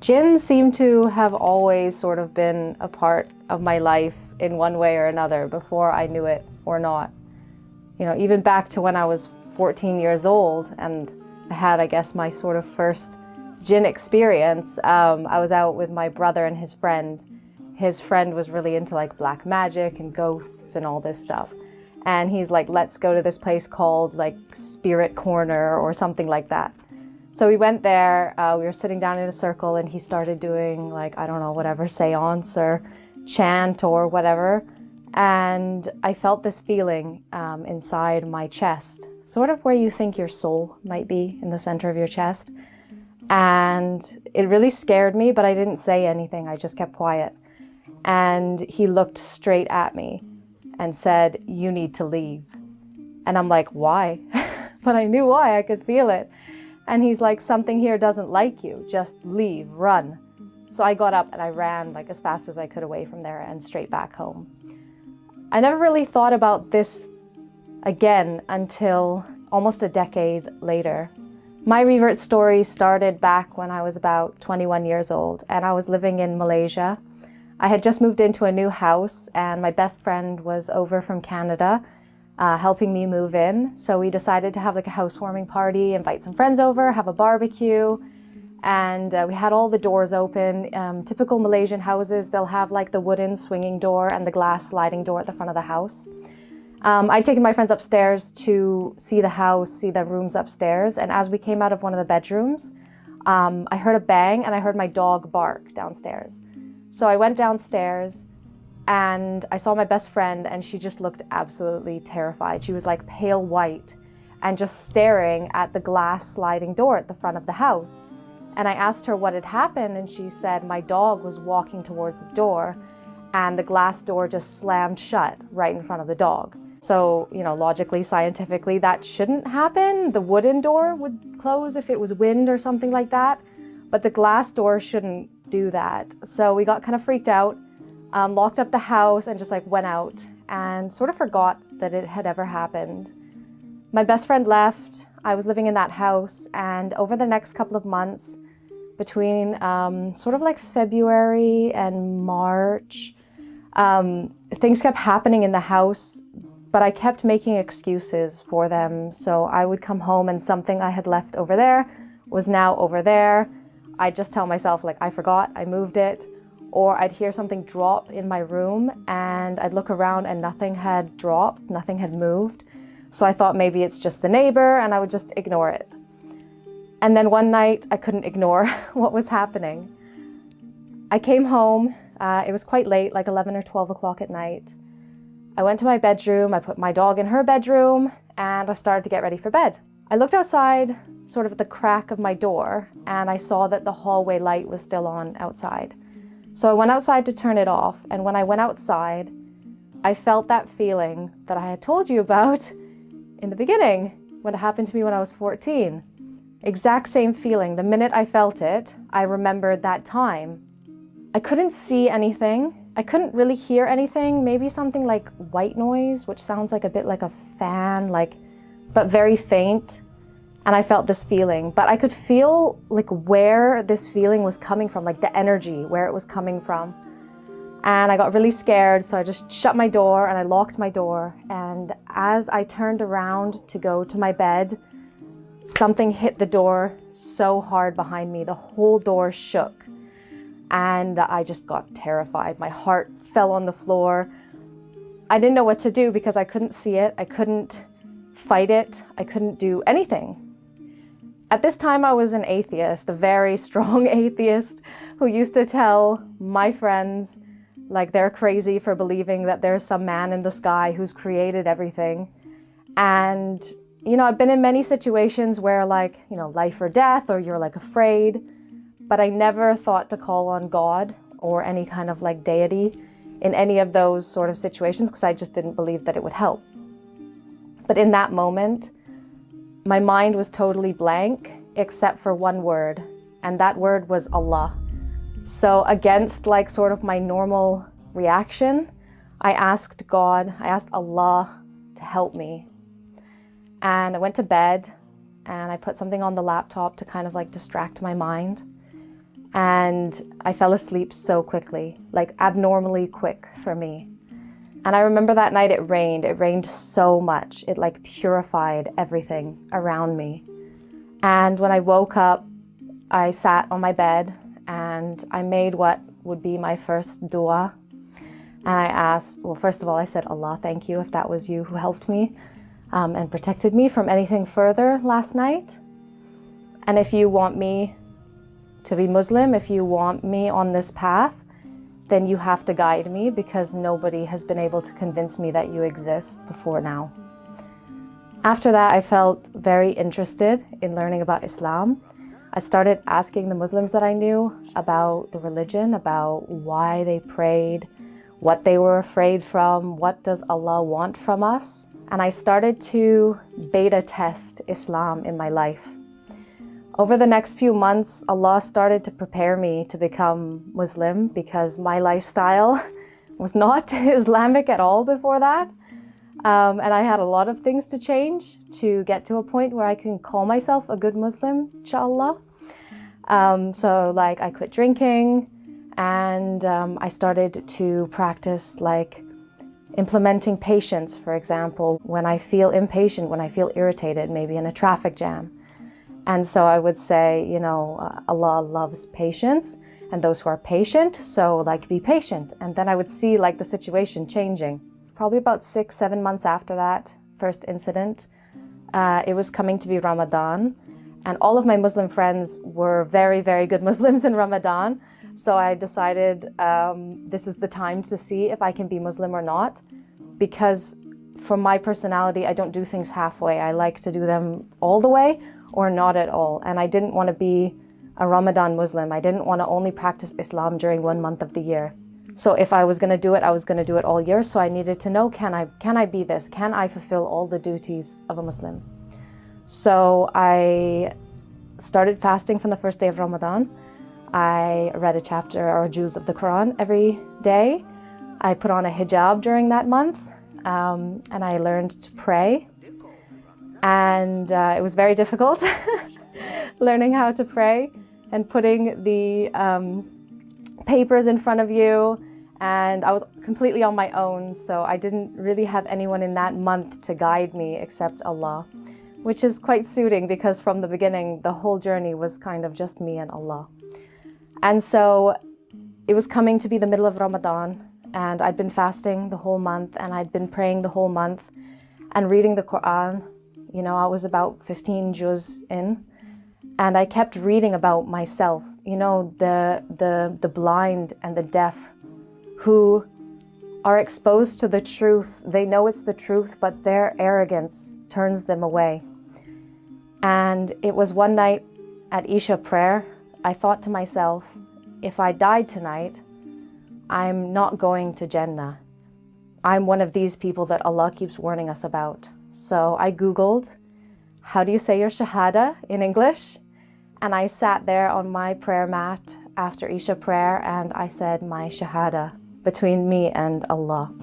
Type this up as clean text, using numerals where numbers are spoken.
Jinn seemed to have always sort of been a part of my life in one way or another before I knew it or not. You know, even back to when I was 14 years old and I had, I guess, my sort of first Jinn experience. I was out with my brother and his friend. His friend was really into like black magic and ghosts and all this stuff. And he's like, let's go to this place called like Spirit Corner or something like that. So we went there, we were sitting down in a circle and he started doing like, I don't know, whatever, seance or chant or whatever. And I felt this feeling inside my chest, sort of where you think your soul might be, in the center of your chest. And it really scared me, but I didn't say anything, I just kept quiet. And he looked straight at me and said, "You need to leave." And I'm like, why? But I knew why, I could feel it. And he's like, something here doesn't like you, just leave, run. So I got up and I ran like as fast as I could away from there and straight back home. I never really thought about this again until almost a decade later. My revert story started back when I was about 21 years old and I was living in Malaysia. I had just moved into a new house and my best friend was over from Canada helping me move in. So we decided to have like a housewarming party, invite some friends over, have a barbecue. And we had all the doors open. Typical Malaysian houses, they'll have like the wooden swinging door and the glass sliding door at the front of the house. I'd taken my friends upstairs to see the house, see the rooms upstairs. And as we came out of one of the bedrooms, I heard a bang and I heard my dog bark downstairs. So I went downstairs and I saw my best friend and she just looked absolutely terrified. She was like pale white and just staring at the glass sliding door at the front of the house. And I asked her what had happened and she said my dog was walking towards the door and the glass door just slammed shut right in front of the dog. So, you know, logically, scientifically, that shouldn't happen. The wooden door would close if it was wind or something like that, but the glass door shouldn't do that. So we got kind of freaked out, locked up the house and just like went out and sort of forgot that it had ever happened. My best friend left. I was living in that house, and over the next couple of months, between sort of like February and March, things kept happening in the house, but I kept making excuses for them. So I would come home and something I had left over there was now over there. I'd just tell myself like, I forgot, I moved it. Or I'd hear something drop in my room and I'd look around and nothing had dropped, nothing had moved. So I thought maybe it's just the neighbor and I would just ignore it. And then one night I couldn't ignore what was happening. I came home, it was quite late, like 11 or 12 o'clock at night. I went to my bedroom, I put my dog in her bedroom and I started to get ready for bed. I looked outside, sort of at the crack of my door, and I saw that the hallway light was still on outside. So I went outside to turn it off, and when I went outside, I felt that feeling that I had told you about in the beginning, when it happened to me when I was 14. Exact same feeling. The minute I felt it, I remembered that time. I couldn't see anything. I couldn't really hear anything. Maybe something like white noise, which sounds like a bit like a fan, but very faint. And I felt this feeling, but I could feel like where this feeling was coming from, like the energy, where it was coming from. And I got really scared, so I just shut my door and I locked my door. And as I turned around to go to my bed, something hit the door so hard behind me. The whole door shook. And I just got terrified. My heart fell on the floor. I didn't know what to do because I couldn't see it. I couldn't fight it. I couldn't do anything. At this time, I was an atheist, a very strong atheist who used to tell my friends like they're crazy for believing that there's some man in the sky who's created everything. And, you know, I've been in many situations where like, you know, life or death, or you're like afraid, but I never thought to call on God or any kind of like deity in any of those sort of situations because I just didn't believe that it would help. But in that moment, my mind was totally blank except for one word, and that word was Allah. So against like sort of my normal reaction, I asked God, I asked Allah to help me. And I went to bed and I put something on the laptop to kind of like distract my mind. And I fell asleep so quickly, like abnormally quick for me. And I remember that night it rained so much. It like purified everything around me. And when I woke up, I sat on my bed and I made what would be my first dua. And I asked, well, first of all, I said, Allah, thank you if that was you who helped me and protected me from anything further last night. And if you want me to be Muslim, if you want me on this path, then you have to guide me, because nobody has been able to convince me that you exist before now. After that, I felt very interested in learning about Islam. I started asking the Muslims that I knew about the religion, about why they prayed, what they were afraid from, what does Allah want from us. And I started to beta test Islam in my life. Over the next few months, Allah started to prepare me to become Muslim, because my lifestyle was not Islamic at all before that. And I had a lot of things to change to get to a point where I can call myself a good Muslim, inshallah. So like I quit drinking, and I started to practice like implementing patience, for example, when I feel impatient, when I feel irritated, maybe in a traffic jam. And so I would say, you know, Allah loves patience and those who are patient, so like be patient. And then I would see like the situation changing. Probably about 6-7 months after that first incident, it was coming to be Ramadan. And all of my Muslim friends were very, very good Muslims in Ramadan. So I decided this is the time to see if I can be Muslim or not. Because for my personality, I don't do things halfway. I like to do them all the way or not at all. And I didn't want to be a Ramadan Muslim. I didn't want to only practice Islam during 1 month of the year. So if I was going to do it, I was going to do it all year. So I needed to know, can I be this? Can I fulfill all the duties of a Muslim? So I started fasting from the first day of Ramadan. I read a chapter or a juz of the Quran every day. I put on a hijab during that month, and I learned to pray. And it was very difficult learning how to pray and putting the papers in front of you. And I was completely on my own, so I didn't really have anyone in that month to guide me except Allah, which is quite suiting, because from the beginning, the whole journey was kind of just me and Allah. And so it was coming to be the middle of Ramadan, and I'd been fasting the whole month, and I'd been praying the whole month and reading the Quran. You know, I was about 15 juz in, and I kept reading about myself, you know, the blind and the deaf who are exposed to the truth. They know it's the truth, but their arrogance turns them away. And it was one night at Isha prayer, I thought to myself, if I died tonight, I'm not going to Jannah. I'm one of these people that Allah keeps warning us about. So I Googled, how do you say your Shahada in English? And I sat there on my prayer mat after Isha prayer, and I said my Shahada between me and Allah.